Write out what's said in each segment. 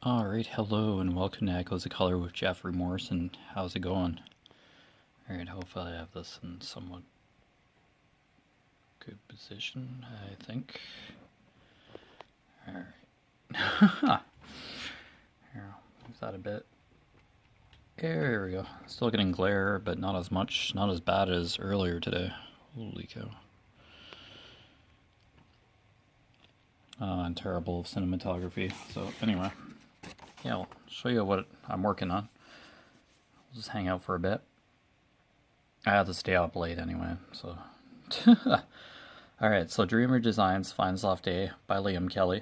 Alright, hello and welcome to Echoes of Color with Jefferey Morrison. How's it going? Alright, hopefully I have this in somewhat good position, I think. Alright. Here, move that a bit. There we go. Still getting glare, but not as much, not as bad as earlier today. Holy cow. I'm terrible of cinematography. So anyway, yeah, I'll show you what I'm working on. I'll just hang out for a bit. I have to stay up late anyway, so. Alright, so Dreamer Designs Finds Off Day by Liam Kelly.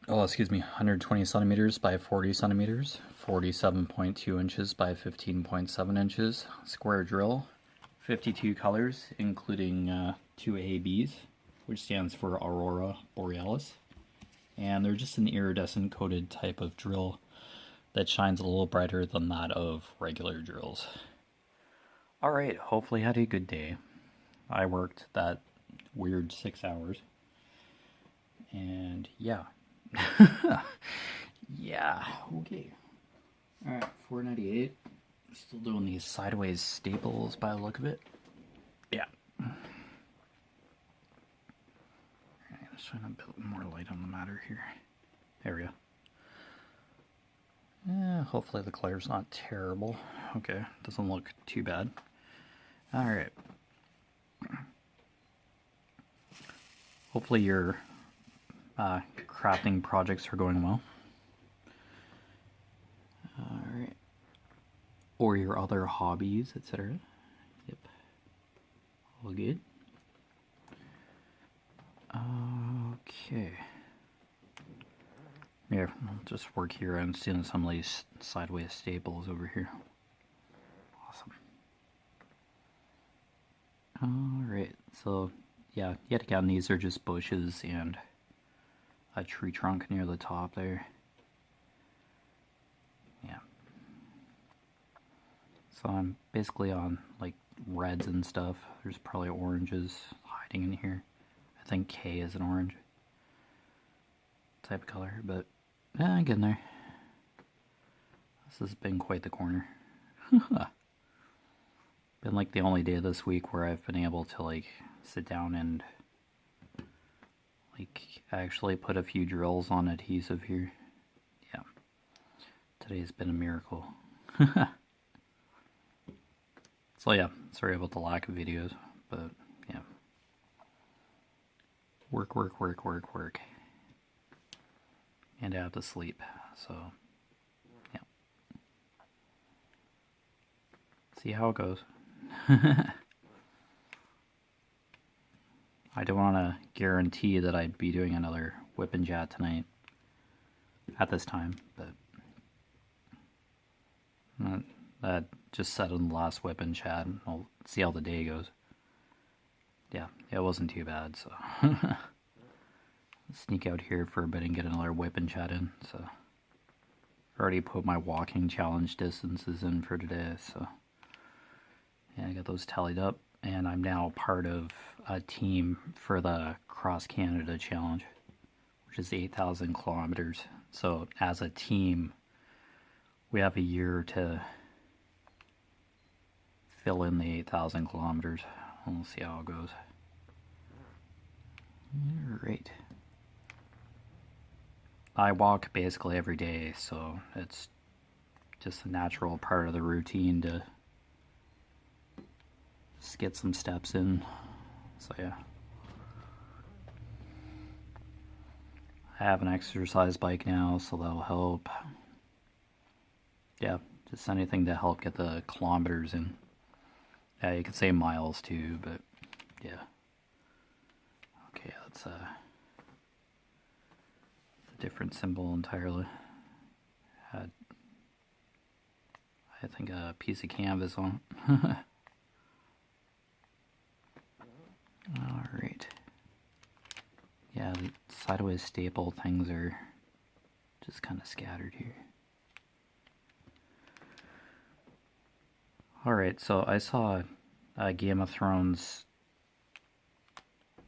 Oh, excuse me, 120 centimeters by 40 centimeters, 47.2 inches by 15.7 inches, square drill, 52 colors, including 2 ABs, which stands for Aurora Borealis. And they're just an iridescent coated type of drill that shines a little brighter than that of regular drills. Alright, hopefully I had a good day. I worked that weird 6 hours. And yeah. Yeah, okay. Alright, 498. Still doing these sideways staples by the look of it. Yeah. Alright, let's shine a bit more light on the matter here. There we go. Yeah, hopefully the clare's not terrible. Okay, doesn't look too bad. Alright. Hopefully your crafting projects are going well. Alright. Or your other hobbies, etc. Yep. All good. Okay. Yeah, I'll just work here. I'm seeing some of these sideways staples over here. Awesome. Alright, so yeah, yet again, these are just bushes and a tree trunk near the top there. Yeah. So I'm basically on like reds and stuff. There's probably oranges hiding in here. I think K is an orange type of color, but getting there. This has been quite the corner. Been like the only day this week where I've been able to like sit down and like actually put a few drills on adhesive here. Yeah. Today's been a miracle. So yeah, sorry about the lack of videos, but yeah. Work. And I have to sleep, so yeah. See how it goes. I don't want to guarantee that I'd be doing another whip and chat tonight at this time, but that just said in the last whip and chat. I'll see how the day goes. Yeah, it wasn't too bad, so sneak out here for a bit and get another whip and chat in. So already put my walking challenge distances in for today, so yeah, I got those tallied up, and I'm now part of a team for the Cross Canada Challenge, which is 8,000 kilometers. So as a team, we have a year to fill in the 8,000 kilometers. We'll see how it goes. Alright. I walk basically every day, so it's just a natural part of the routine to just get some steps in. So yeah. I have an exercise bike now, so that'll help. Yeah, just anything to help get the kilometers in. Yeah, you could say miles too, but yeah. Okay, that's a different symbol entirely. Had, I think, a piece of canvas on it. Alright. Yeah, the sideways staple things are just kind of scattered here. Alright, so I saw a Game of Thrones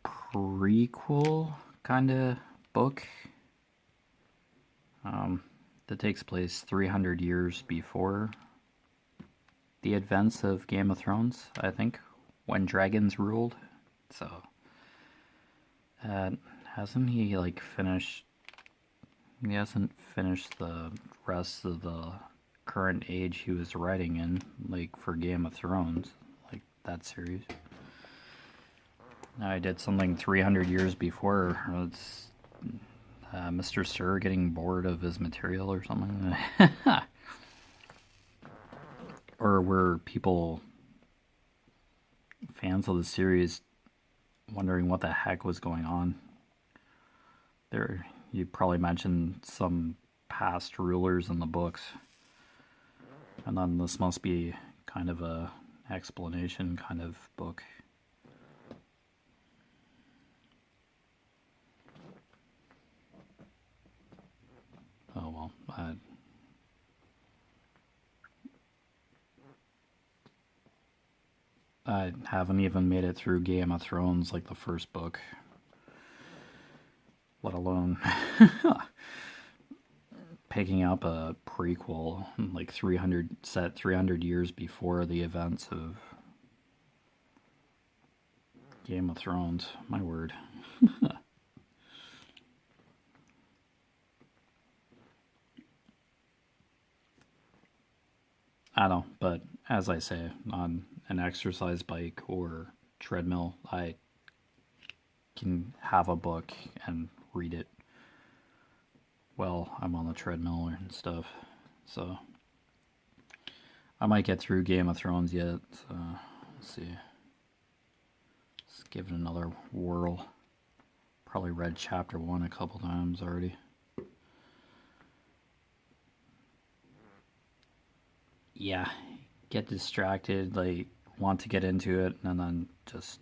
prequel kind of book that takes place 300 years before the events of Game of Thrones, I think, when dragons ruled. So, hasn't he like finished? He hasn't finished the rest of the current age he was writing in, like for Game of Thrones, like that series. I did something 300 years before. It's Mr. Sir getting bored of his material or something. Or were people, fans of the series, wondering what the heck was going on? There, you probably mentioned some past rulers in the books, and then this must be kind of a explanation kind of book. Oh well, I haven't even made it through Game of Thrones, like the first book, let alone picking up a prequel like 300 years before the events of Game of Thrones. My word. I don't know, but as I say, on an exercise bike or treadmill, I can have a book and read it while I'm on the treadmill and stuff. So I might get through Game of Thrones yet. So let's see. Let's give it another whirl. Probably read chapter 1 a couple times already. Yeah, get distracted, like want to get into it, and then just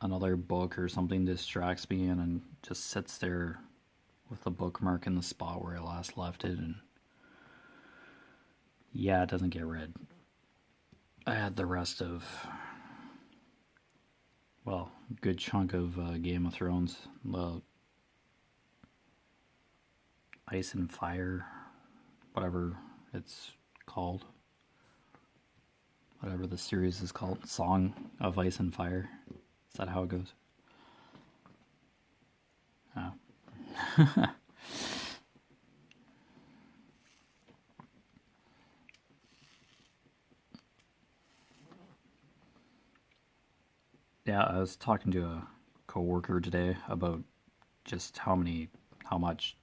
another book or something distracts me, and then just sits there with the bookmark in the spot where I last left it, and yeah, it doesn't get read. I had the rest of, well, a good chunk of Game of Thrones, the Ice and Fire, whatever it's called. Whatever the series is called, Song of Ice and Fire. Is that how it goes? Oh. Yeah, I was talking to a coworker today about just how much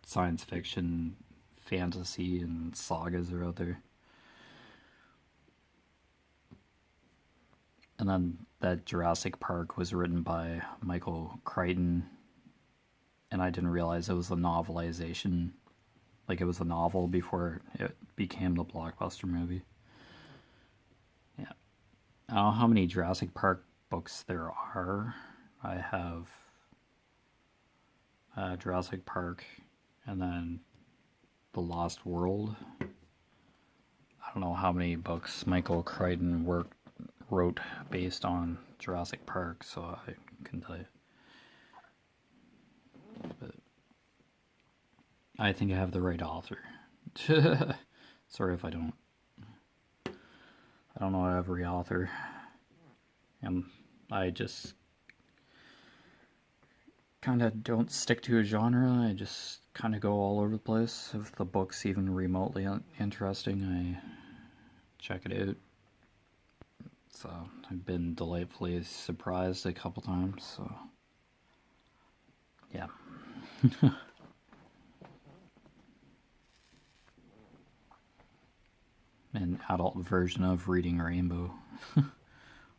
science fiction, fantasy, and sagas are out there. And then that Jurassic Park was written by Michael Crichton, and I didn't realize it was a novelization. Like it was a novel before it became the blockbuster movie. Yeah. I don't know how many Jurassic Park books there are. I have Jurassic Park and then The Lost World. I don't know how many books Michael Crichton wrote based on Jurassic Park, so I couldn't tell you. But I think I have the right author. Sorry if I don't. I don't know every author. And I just kind of don't stick to a genre. I just kind of go all over the place. If the book's even remotely interesting, I check it out. So I've been delightfully surprised a couple times, so yeah. An adult version of reading Rainbow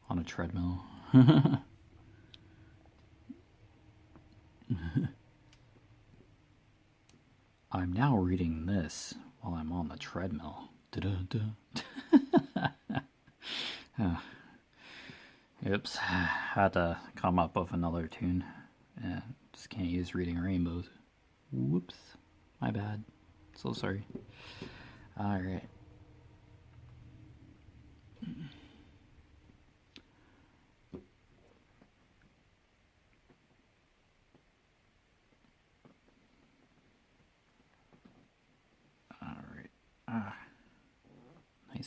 on a treadmill. I'm now reading this while I'm on the treadmill. Oops, had to come up with another tune. Yeah, just can't use reading rainbows. Whoops, my bad. So sorry. Alright.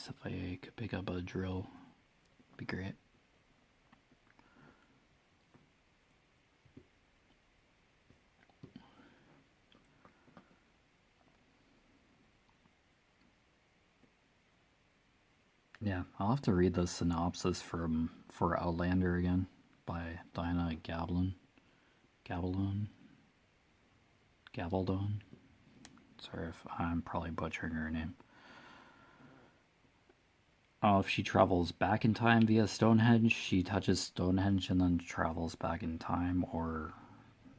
nice if I could pick up a drill. Be great. Yeah, I'll have to read the synopsis for Outlander again by Diana Gabaldon. Sorry if I'm probably butchering her name. If she travels back in time via Stonehenge, she touches Stonehenge and then travels back in time, or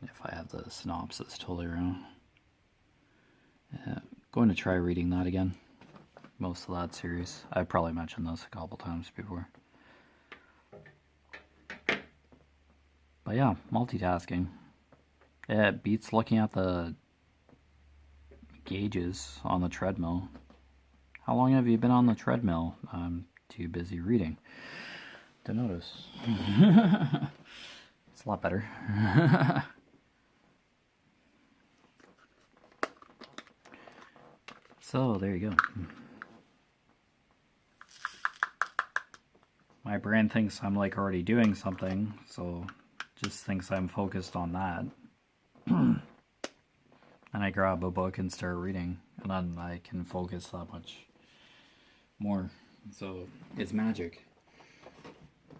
if I have the synopsis totally wrong. Going to try reading that again. Most of that series. I've probably mentioned this a couple times before. But yeah, multitasking. It beats looking at the gauges on the treadmill. How long have you been on the treadmill? I'm too busy reading to notice. It's a lot better. So, there you go. My brain thinks I'm like already doing something, so just thinks I'm focused on that. And I grab a book and start reading, and then I can focus that much more. So it's magic.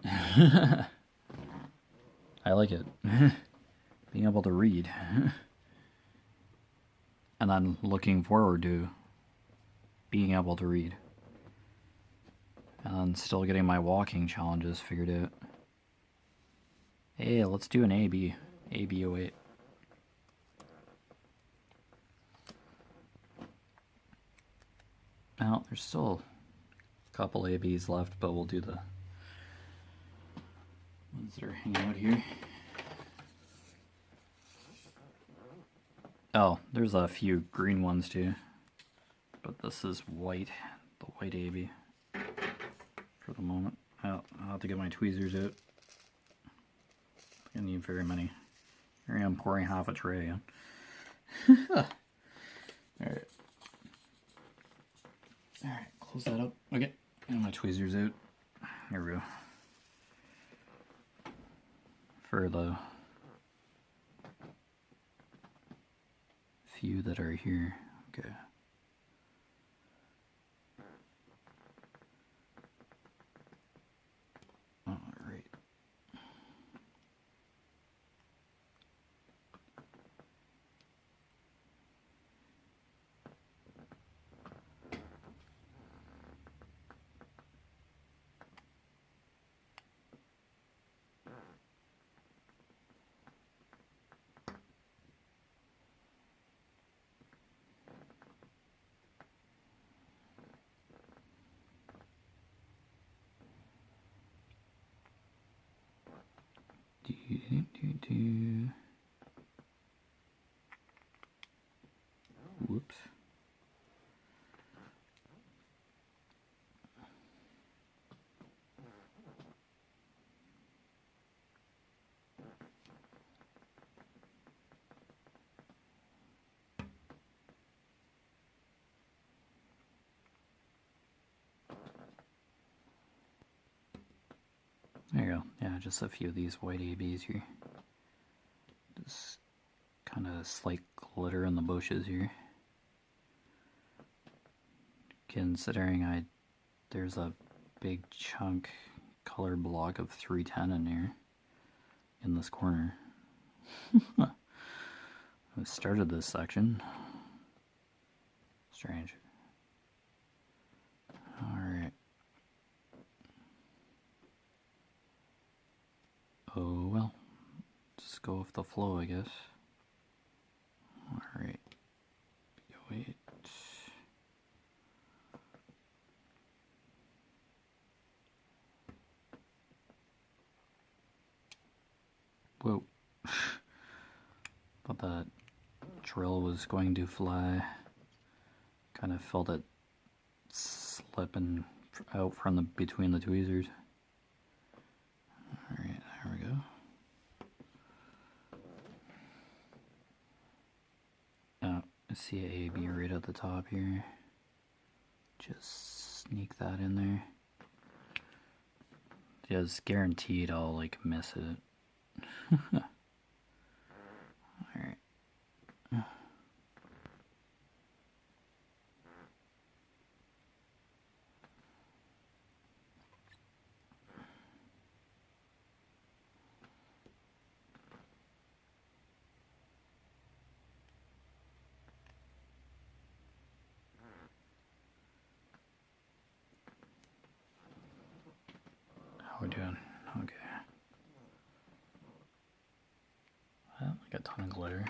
I like it. Being able to read. And then looking forward to being able to read. And still getting my walking challenges figured out. Hey, let's do an AB. AB08. Now, there's still a couple ABs left, but we'll do the ones that are hanging out here. Oh, there's a few green ones too. But this is white, the white AB for the moment. I'll have to get my tweezers out. I need very many. Here I am pouring half a tray again. Alright. Alright, close that up. Okay, and my tweezers out. Here we go. For the few that are here. Okay. Alright. Whoops. There you go. Yeah, just a few of these white ABs here. Just kind of slight glitter in the bushes here. Considering there's a big chunk color block of 310 in here, in this corner. I started this section. Strange. Alright. Oh well. Just go with the flow, I guess. Alright. Wait. Whoa. Thought that drill was going to fly. Kind of felt it slipping out from between the tweezers. Alright, there we go. I see a AB right at the top here. Just sneak that in there. Just guaranteed I'll like miss it. Alright. How we doing? Okay. Well, like a ton of glitter.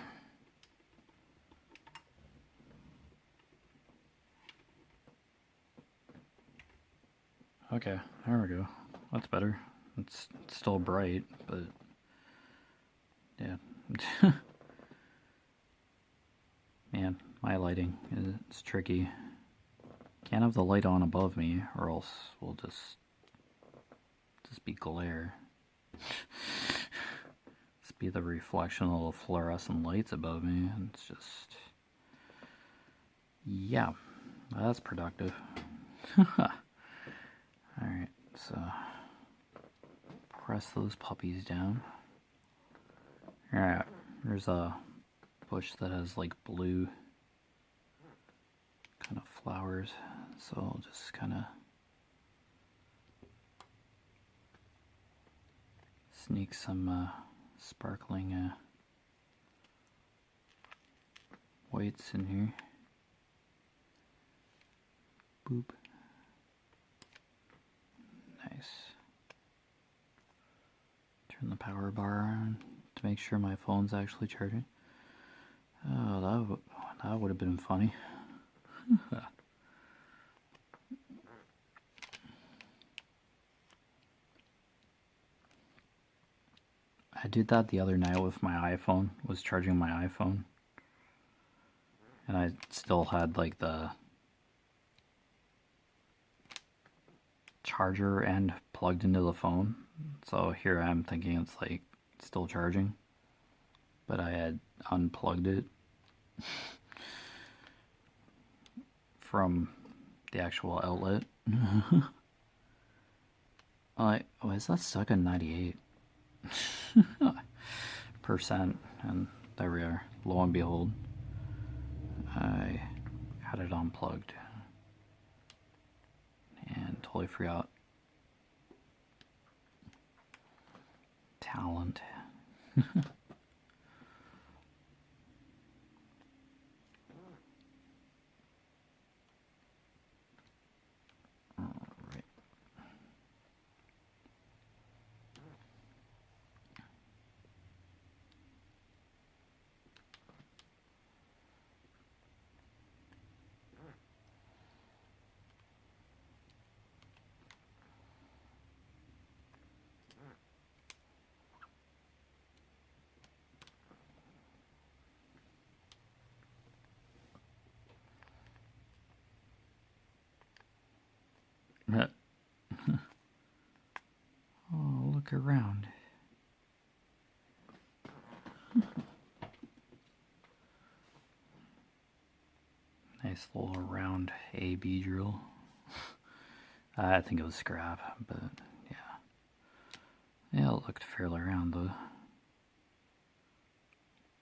Okay, there we go. That's better. It's still bright, but yeah. Man, my lighting is tricky. Can't have the light on above me, or else we'll just be glare. Just be the reflection of the fluorescent lights above me. And it's just, yeah, that's productive. Alright, so press those puppies down. Alright, there's a bush that has like blue kind of flowers, so I'll just kind of sneak some sparkling whites in here. Boop. Nice. Turn the power bar on to make sure my phone's actually charging. Oh, that would have been funny. I did that the other night with my iPhone, was charging my iPhone. And I still had like the charger end plugged into the phone. So here I'm thinking it's like still charging. But I had unplugged it from the actual outlet. Like, oh, is that stuck at 98%? And there we are. Lo and behold, I had it unplugged and totally forgot. Talent. Oh, look around. Nice little round AB drill. I think it was scrap, but yeah. Yeah, it looked fairly round though.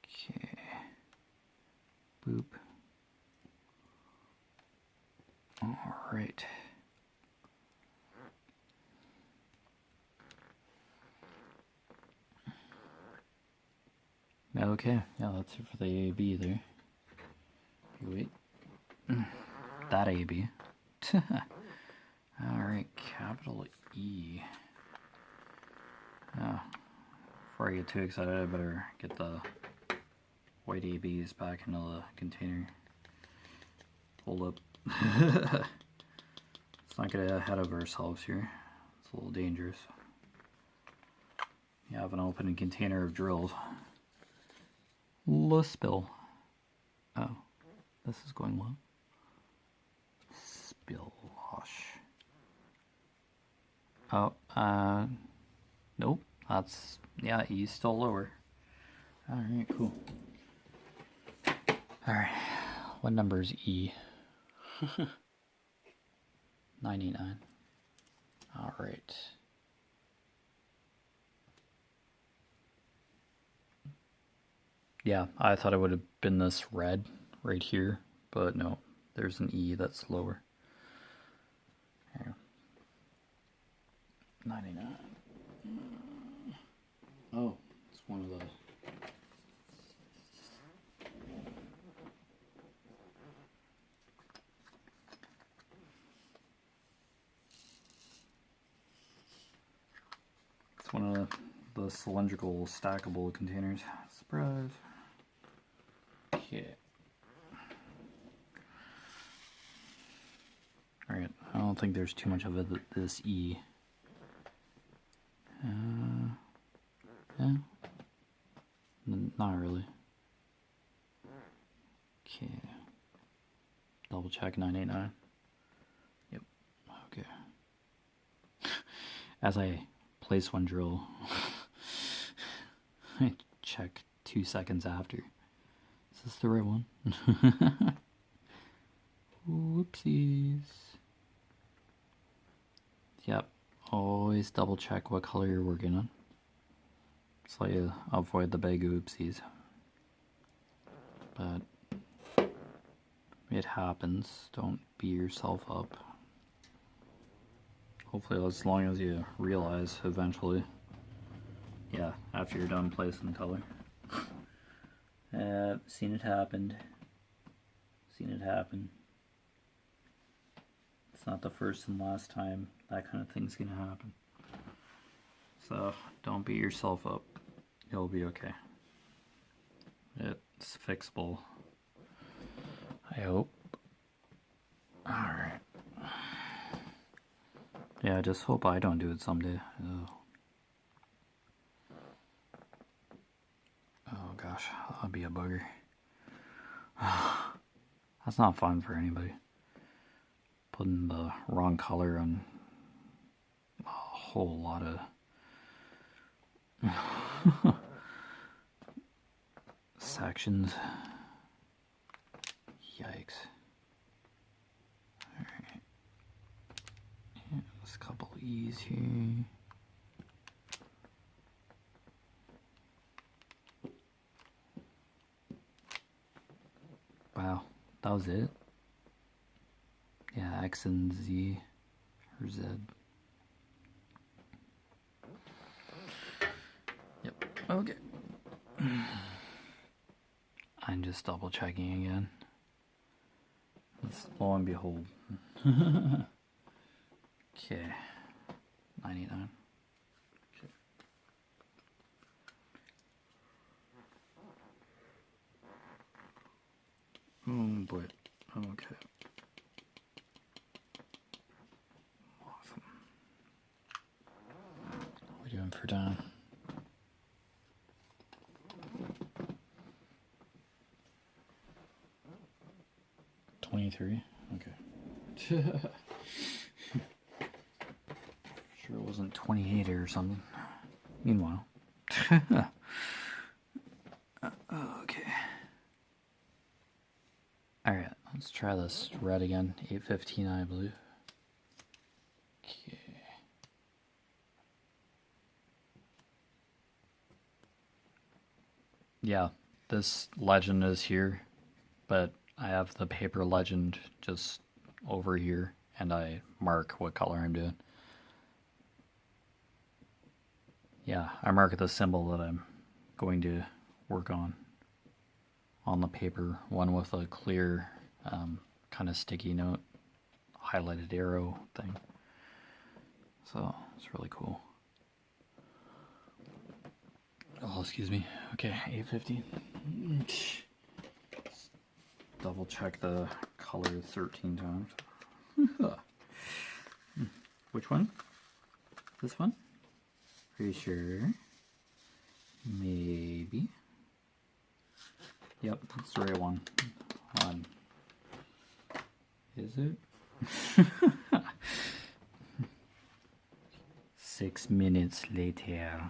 Okay. Boop. Alright. Okay, yeah, that's it for the AB there. Wait. That AB. Alright, capital E. Oh, before I get too excited, I better get the white ABs back into the container. Hold up. Let's not get ahead of ourselves here. It's a little dangerous. You have an open container of drills. Spill. Oh, this is going well. Spillosh. Oh, nope. That's, yeah, E's still lower. Alright, cool. Alright, what number is E? 99. All right. Yeah, I thought it would have been this red right here, but no, there's an E that's lower. Here. 99. Oh, it's one of the... It's one of the cylindrical stackable containers. Surprise. Okay. Alright, I don't think there's too much of it, this E. Yeah. Not really. Okay. Double check 989. Yep. Okay. As I place one drill, I check 2 seconds after. Is this the right one? Whoopsies. Yep. Always double check what color you're working on. So you avoid the big oopsies. But it happens. Don't beat yourself up. Hopefully as long as you realize eventually. Yeah, after you're done placing the color. Seen it happen. Seen it happen. It's not the first and last time that kind of thing's gonna happen. So don't beat yourself up. You'll be okay. It's fixable. I hope. Alright. Yeah, I just hope I don't do it someday. Oh gosh, that'll be a bugger. That's not fun for anybody. Putting the wrong color on a whole lot of sections. Yikes. Alright. Yeah, there's a couple E's here. Wow, that was it? Yeah, X and Z or Z. Yep, okay. I'm just double checking again. Lo and behold. Okay, 99. Okay. Oh boy. Okay. Awesome. What are we doing for time? 23? Okay. Sure it wasn't 28 or something. Meanwhile. Okay. Alright, let's try this red again. 815, I believe. Okay. Yeah, this legend is here, but I have the paper legend just over here, and I mark what color I'm doing. Yeah, I mark the symbol that I'm going to work on the paper, one with a clear kind of sticky note, highlighted arrow thing. So it's really cool. Oh, excuse me. Okay, 850. Double check the color 13 times. Which one? This one? Are you sure? Maybe. Yep, that's the right one. Is it? 6 minutes later.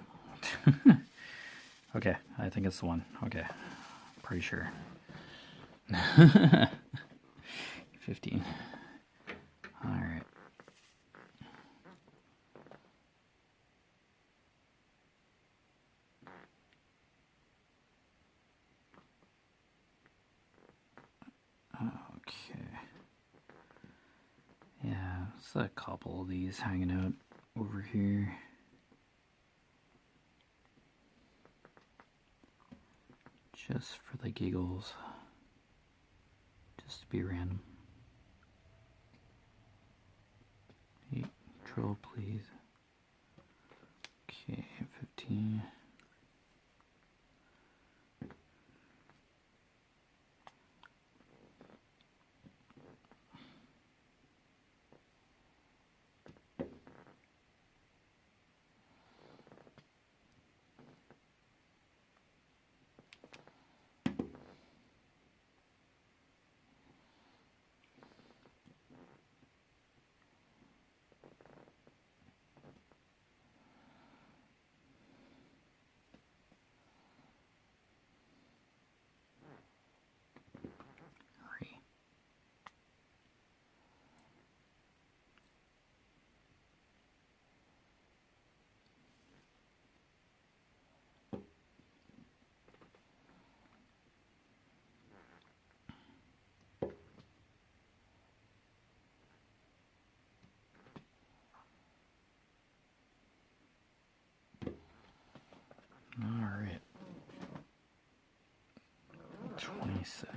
Okay, I think it's the one. Okay, pretty sure. 15. Alright. Just a couple of these hanging out over here. Just for the giggles. Just to be random. Hey, drill please. Okay, 15. Alright. 26.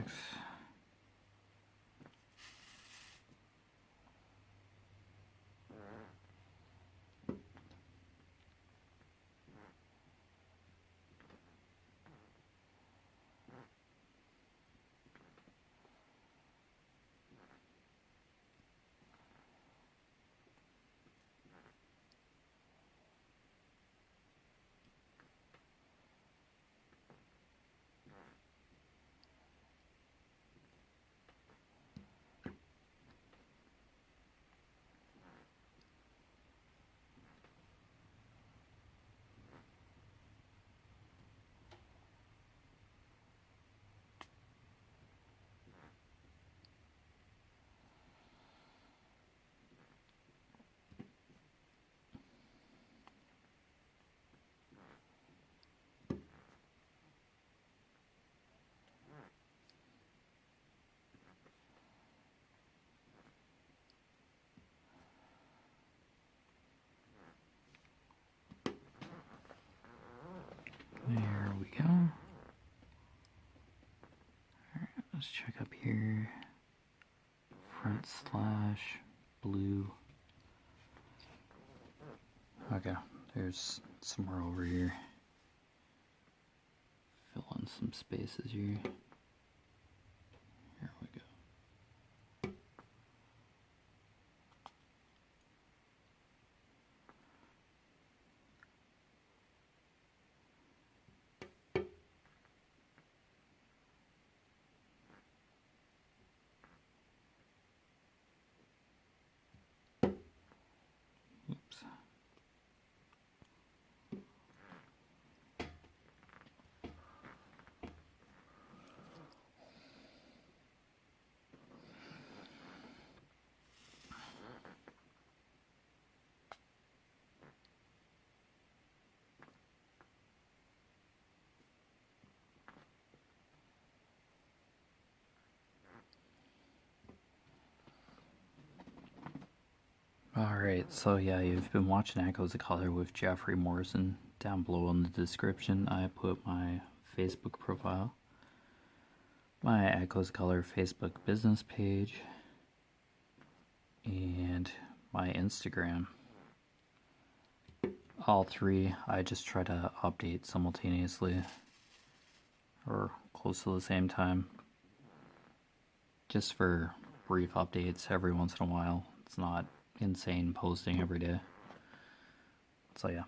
There we go. Alright, let's check up here. Front slash blue. Okay, there's somewhere over here. Fill in some spaces here. Here we go. Oops. Alright, so yeah, you've been watching Echoes of Color with Jeffery Morrison. Down below in the description, I put my Facebook profile, my Echoes of Color Facebook business page, and my Instagram. All three I just try to update simultaneously, or close to the same time, just for brief updates every once in a while. It's not insane posting every day. So yeah,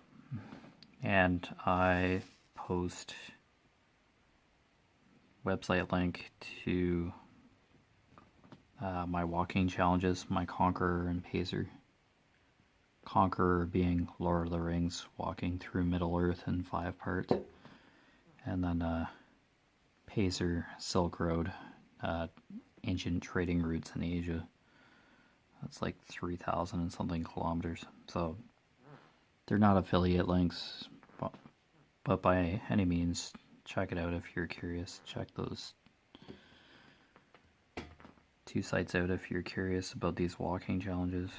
and I post website link to my walking challenges, my Conqueror and Pacer. Conqueror being Lord of the Rings, walking through Middle Earth in 5 parts, and then Pacer, Silk Road, ancient trading routes in Asia. That's like 3,000 and something kilometers. So they're not affiliate links, but by any means, check it out if you're curious. Check those 2 sites out if you're curious about these walking challenges.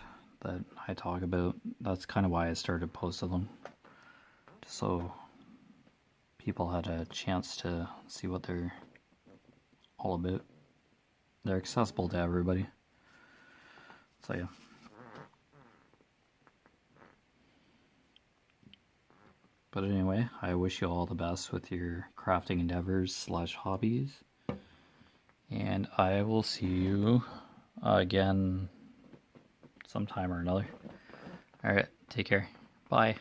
that I talk about. That's kind of why I started posting them, just so people had a chance to see what they're all about. They're accessible to everybody. So yeah. But anyway, I wish you all the best with your crafting endeavors / hobbies. And I will see you again sometime or another. Alright, take care. Bye.